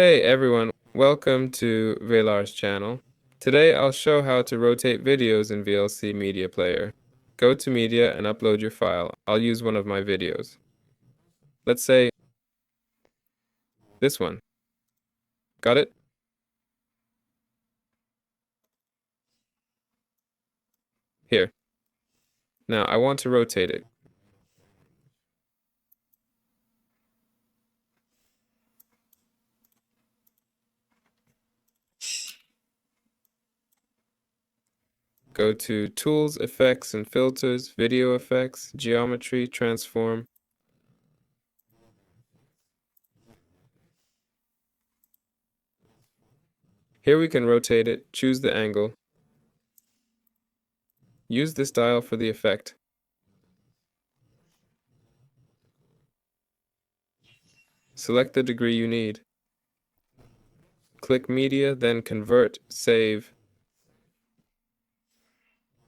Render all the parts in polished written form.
Hey everyone, welcome to VLR's channel. Today I'll show how to rotate videos in VLC Media Player. Go to Media and upload your file. I'll use one of my videos. Let's say this one. Got it? Here. Now I want to rotate it. Go to Tools, Effects and Filters, Video Effects, Geometry, Transform. Here we can rotate it, choose the angle. Use this dial for the effect. Select the degree you need. Click Media, then Convert, Save.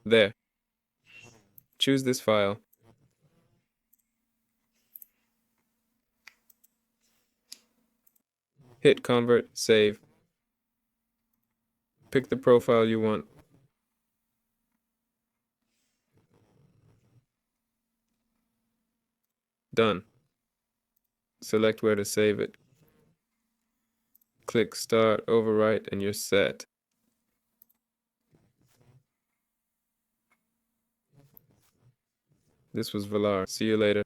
There. Choose this file. Hit Convert, Save. Pick the profile you want. Done. Select where to save it. Click Start, Overwrite, and you're set. This was Valar. See you later.